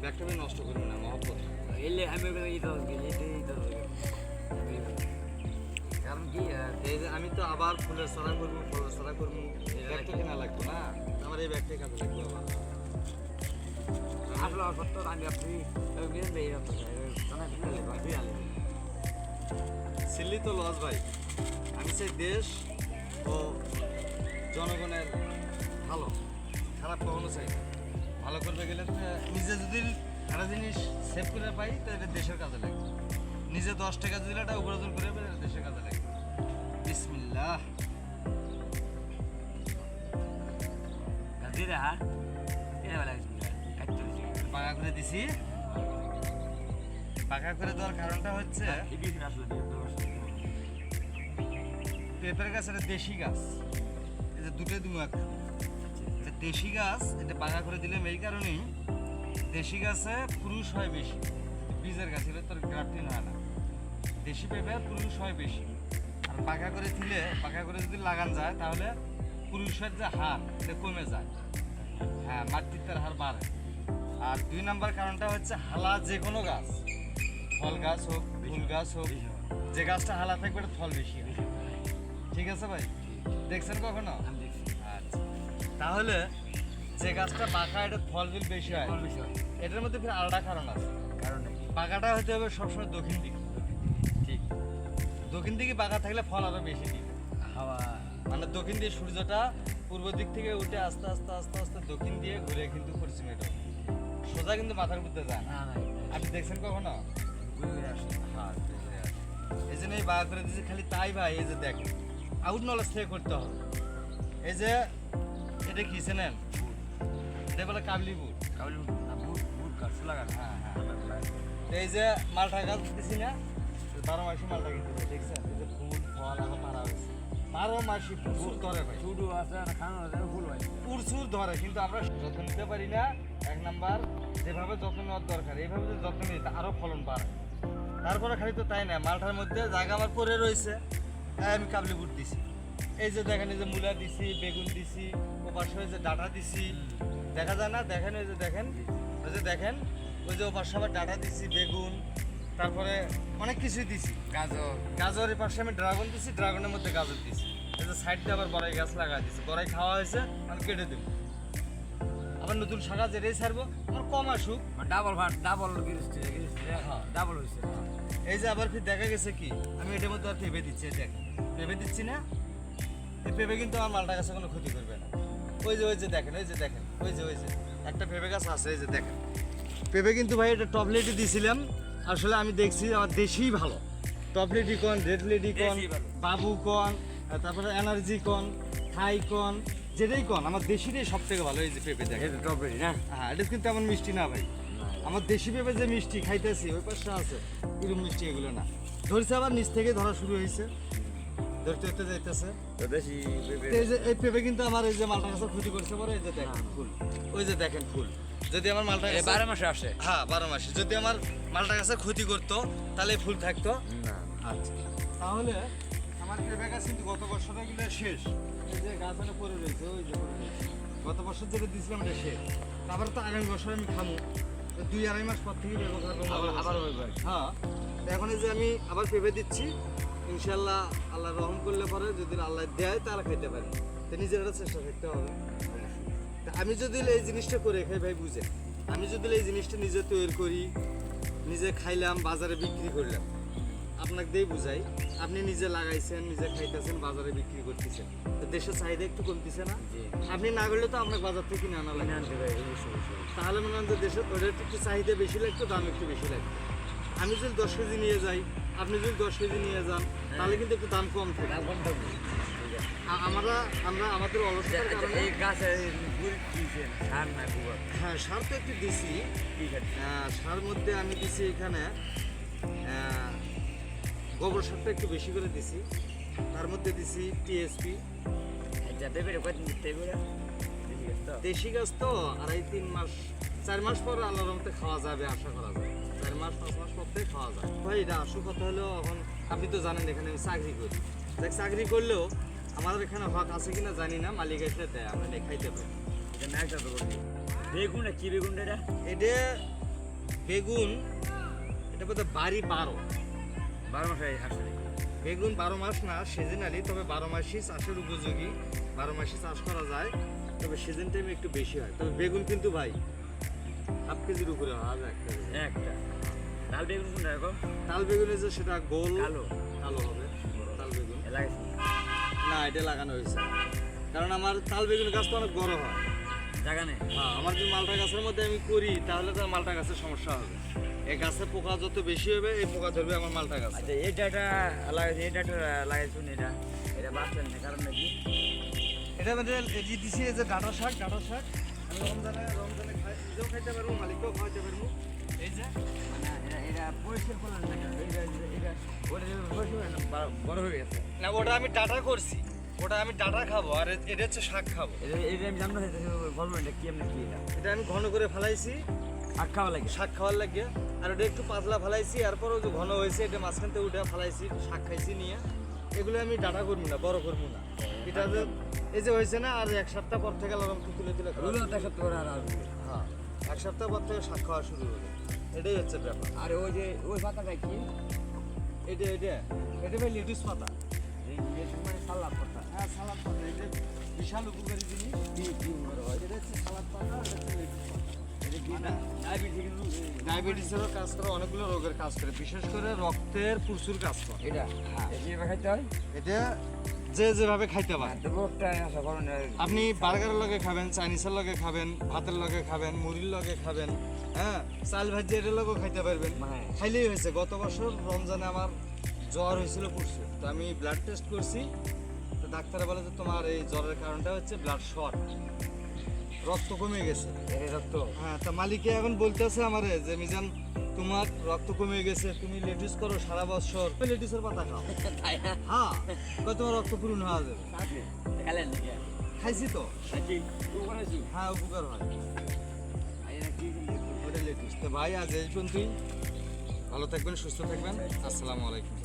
ব্যাগটা নষ্ট করবে না মহব্বত। এলে আমি কারণ কি এই যে আমি তো আবার ফুলের ছড়া করবো, ফলের ছড়া করবো, ব্যাগটা কেনা লাগবে না, আমার এই ব্যাগটাই কাজে লাগবে আবার। আসলে সত্য আমি আপনি সিল্লি তো লস ভাই, আমি চাই দেশ ও জনগণের ভালো, খারাপ কখনো চাই না। ভালো করতে গেলে তো নিজে যদি একটা জিনিস সেভ করে পাই তাহলে দেশের কাজে লাগবে। নিজে 10 টাকা দিলে এটা উপার্জন করে পাই দেশের কাজে লাগবে। বিসমিল্লাহ। পাকা করে দিছি। পাকা করে দেওয়ার কারণটা হচ্ছে পেঁপের গাছ এটা দেশি গাছ, এই যে দুটো দুমাক এটা দেশি গাছ, এটা পাকা করে দিলাম এই কারণেই দেশি গাছে পুরুষ হয় বেশি, বীজের গাছ এটা তোর গ্রাফটিং হয় না। দেশি পেঁপে পুরুষ হয় বেশি, আর পাকা করে দিলে, পাকা করে যদি লাগান যায় তাহলে পুরুষের যে হার এটা কমে যায়, হ্যাঁ মাতৃত্বের হার বাড়ে। আর 2 নম্বর কারণটা হচ্ছে হালা যে কোনো গাছ, ফল গাছ হোক ফুল গাছ হোক, যে গাছটা হালা থাকবে এটা ফল বেশি হয়। ঠিক আছে ভাই, দেখছেন কখনো? আচ্ছা, তাহলে যে গাছটা পাকা এটা ফল বিল বেশি হয়, এটার মধ্যে ফির আলাদা কারণ আছে। পাকাটা হতে হবে সবসময় দক্ষিণ দিকে। ঠিক, দক্ষিণ দিকে পাকা থাকলে ফল আরো বেশি দিবে। হাওয়া মানে দক্ষিণ দিয়ে সূর্যটা পূর্ব দিক থেকে উঠে আস্তে আস্তে আস্তে আস্তে দক্ষিণ দিয়ে ঘুরে কিন্তু পশ্চিমে ঢোকে, সোজা কিন্তু মাথার মধ্যে যায় না। আপনি দেখছেন কখনো? হ্যাঁ, এই জন্য এই বাঘ করে দিয়েছে খালি তাই ভাই। এই যে দেখেন, আউট নলেজ থেকে করতে হবে। এই যে এটা কি চেনেন? এটা বলে কাবলি বুট। হ্যাঁ হ্যাঁ, এই যে মালটা গাছ দিছি না, 12 মাসি মালটা কিন্তু দেখছেন, এই যে ফুল ফল আরো পারা হয়েছে 12 মাসি ফুল ধরে ভাই, শুধু আছে খানো ফুল হয় প্রচুর ধরে, কিন্তু আমরা যত্ন নিতে পারি না। 1 নাম্বার, যেভাবে যত্ন নেওয়ার দরকার এইভাবে যদি যত্ন নিতে আরো ফলন বাড়ে। তারপরে খালি তো তাই না, মালটার মধ্যে জায়গা আমার পরে রয়েছে, আমি কাবলি বুট দিছি। এই যে দেখেন, এই যে মূলা দিছি, বেগুন দিছি, ওপাশে ওই যে ডাঁটা দিছি, দেখা যায় না? দেখেন ওই যে দেখেন, ওই যে দেখেন, ওই যে ওপাশে আবার ডাঁটা দিছি, বেগুন, তারপরে অনেক কিছুই দিছি, গাজর গাজরের পাশে আমি ড্রাগন দিছি, ড্রাগনের মধ্যে গাজর দিছি। এই যে সাইড দিয়ে আবার বড়াই গাছ লাগা দিছি, বড়াই খাওয়া হয়েছে আমি কেটে দেবো, আবার নতুন শাখা যেটাই ছাড়বো আমার কম আসুক। ডাবল ডাবল হয়েছে। এই যে আবার ফির দেখা গেছে কি, আমি এটার মধ্যে আর পেঁপে দিচ্ছি, দেখ পেঁপে দিচ্ছি না, এই পেঁপে কিন্তু আমার মালটা গাছে কোনো ক্ষতি করবে না। ওই যে দেখেন, ওই যে দেখেন, ওই যে একটা পেঁপে গাছ আছে, এই যে দেখেন পেঁপে কিন্তু ভাই এটা টপলেটই দিয়েছিলাম। আসলে আমি দেখছি আমার দেশিই ভালো, টপলেটি কন, রেড লেডি কন, বাবু কন, তারপরে এনার্জি কন, থাই কন, যেটাই কন, আমার দেশিটাই সব থেকে ভালো। এই যে পেঁপে দেখেন, টপলেটি না, হ্যাঁ এটা কিন্তু এমন মিষ্টি না ভাই, আমার দেশি পেঁপে যে মিষ্টি খাইতেছি ওই পাশে আছে এরকম মিষ্টি এগুলো না। ধরছে আবার নিচ থেকে ধরা শুরু হয়েছে, ধরতে ধরতে যাইতেছে। এই যে এই পেঁপে কিন্তু আমার এই যে মালটা গাছে ক্ষতি করছে পরে, এই যে দেখেন ফুল, ওই যে দেখেন ফুল, যদি আমার মালটা 12 মাসে আসে। হ্যাঁ 12 মাসে যদি আমার মালটা গাছে ক্ষতি করতো তাহলে ফুল থাকতো না। আচ্ছা, তাহলে আমার পেঁপে গাছ কিন্তু গত বছরে গুলো শেষ। এই যে গাছ মানে পড়ে রয়েছে, ওই যে পড়ে রয়েছে, গত বছর যেটা দিয়েছিলাম এটা শেষ। তারপর তো আগামী বছর আমি খাবো, 2-2.5 মাস পর থেকে ব্যবহার করবো আবার হবে। হ্যাঁ, এখন এই যে আমি আবার পেঁপে দিচ্ছি, ইনশাল্লাহ আল্লাহ রহম করলে পরে যদি আল্লাহ দেয় তাহলে খাইতে পারি, তো নিজের একটা চেষ্টা করতে হবে। তা আমি যদি এই জিনিসটা করে খাই ভাই বুঝে, আমি যদি এই জিনিসটা নিজে তৈরি করি, নিজে খাইলাম, বাজারে বিক্রি করলাম, আপনাকে দিয়ে বুঝাই, আপনি নিজে লাগাইছেন, নিজে খাইতেছেন, বাজারে বিক্রি করতেছেন, তো দেশের চাহিদা একটু কমতেছে না? আপনি না করলে তো আপনার বাজার থেকে কিনে আনা লাগে, তাহলে মনে হয় যে দেশের ওটার একটু চাহিদা বেশি লাগতো, দাম একটু বেশি লাগতো। আমি যদি 10 কেজি নিয়ে যাই, আপনি যদি 10 কেজি নিয়ে যান, তাহলে কিন্তু একটু দাম কম থাকে। আমরা আমাদের অলসতার কারণে এই গাছে দিয়েছেন সার না গোবর? হ্যাঁ সার তো একটু দিছি, সার মধ্যে আমি দিছি এখানে গোবর সারটা একটু বেশি করে দিছি, তার মধ্যে দিছি টিএসপি। যাতে বেরো কত নিতে বেরো দেশি গাছ তো 2.5-3 মাস 4 মাস পর আল্লাহর রহমতে খাওয়া যাবে আশা করা যায়, 4 মাস 5 মাস পর থেকে খাওয়া যায়। ভাই এটা আসল কথা হলো, এখন আপনি তো জানেন এখানে আমি চাকরি করি, দেখ চাকরি করলেও আমাদের এখানে হক আছে কিনা জানি না, মালিক এসে দেয়, আমরা খাইতে পারি। বেগুন কি বেগুন এটা? এটা বেগুন এটা বোধহয় বাড়ি 12 12 মাসে আসে নাকি? বেগুন 12 মাস না সিজনালি, তবে 12 মাসই চাষের উপযোগী, 12 মাসই চাষ করা যায়, তবে সিজন টাইমে একটু বেশি হয়। তবে বেগুন কিন্তু ভাই হাফ কেজির উপরে হয় একটা। একটা লাল বেগুন কোনটা রাখো? তাল বেগুনে যে সেটা গোল কালো কালো হবে তাল বেগুন। লাগাইছি না, এটা লাগানো হয়েছে, কারণ আমার তাল বেগুন গাছ তো অনেক বড় হয়। জায়গা নেই। হ্যাঁ, আমার যদি মালটা গাছের মধ্যে আমি করি তাহলে তো মালটা গাছের সমস্যা হবে। এই গাছে পোকা যত বেশি হবে এই পোকা ধরবে আমার মালটা গাছ। আচ্ছা এই ডাটা লাগাইছি, এই ডাটা লাগাইছুন, এটা বাঁচছেন না কারণ নাকি এটা মানে এই দিছি এই যে ডাঁটা শাক আমি রমজানে নিজেও খাইতে পারবো, মালিককেও খাওয়াইতে পারবো। এই যে মানে এটা পরিষ্কার করলেন না কেন? এটা ওটা পরিষ্কার না, বড় হয়ে গেছে। না, ওটা আমি ডাঁটা করছি, ওটা আমি ডাঁটা খাবো, আর এটা হচ্ছে শাক খাবো। এটা আমি জানতে চাইতেছি বলবো এটা কি এমনি কি এটা এটা আমি ঘন করে ফেলাইছি শাক খাওয়া লাগে। শাক খাওয়ার লাগে, আর ওটা একটু পাতলা ফেলাইছি, এরপরও যে ঘন হয়েছে এটা মাঝখান থেকে উঠে ফেলাইছি, শাক খাইছি নিয়ে। এগুলো আমি ডাঁটা করবো না, বড় করবো না। এটা যে এই যে হয়েছে না, আর 1 সপ্তাহ পর থেকে আলাদা তুলে তুলে খাওয়া। রুলো একটা সপ্তাহ করে আর আসবে। হ্যাঁ, 1 সপ্তাহ পর থেকে শাক খাওয়া শুরু হবে, এটাই হচ্ছে ব্যাপার। আর ওই যে ওই পাতাটা কি? এটা ভাই লেটুস পাতা। এই মানে সালাদ পাতা। হ্যাঁ, সালাদ পাতা, এটা বিশাল উপকারী জিনিস। কি বড় হয়? এটা হচ্ছে সালাদ পাতা, এটা হচ্ছে লেটুস পাতা। এটা কি না? ডায়াবেটিসেরও কাজ করে, অনেকগুলো রোগের কাজ করে, বিশেষ করে রক্তের প্রচুর কাজ করে। এটা কিভাবে খাইতে হয়? এটা যে যেভাবে খাইতে পারে। রোগটা আসা করুন। আপনি বার্গারের লগে খাবেন, চাইনিজের লগে খাবেন, ভাতের লগে খাবেন, মুড়ির লগে খাবেন, হ্যাঁ, চাল ভাজি এর লগেও খাইতে পারবেন। হ্যাঁ। খাইলেই হয়েছে। গত বছর রমজানে আমার জ্বর হয়েছিল প্রচুর, তো আমি ব্লাড টেস্ট করছি, তো ডাক্তার বলে যে তোমার এই জ্বরের কারণটা হচ্ছে ব্লাড শর্ট, রক্ত কমে গেছে। এই রক্ত হ্যাঁ, তা মালিকে এখন বলতেছে আমারে যে মিজান তোমার রক্ত কমে গেছে, তুমি লেটুস করো সারা বছর, লেটুসের পাতা খাও। তাই না? হ্যাঁ, কয় তোমার রক্ত পূরণ হওয়া যাবে। আপনি খেলেন নাকি? খাইছি তো। নাকি উপর আছি? হ্যাঁ, উপকার হয়। এটা কি ওটা লেটুস। তো ভাই আজ এই পর্যন্তই, ভালো থাকবেন, সুস্থ থাকবেন, আসসালামু আলাইকুম।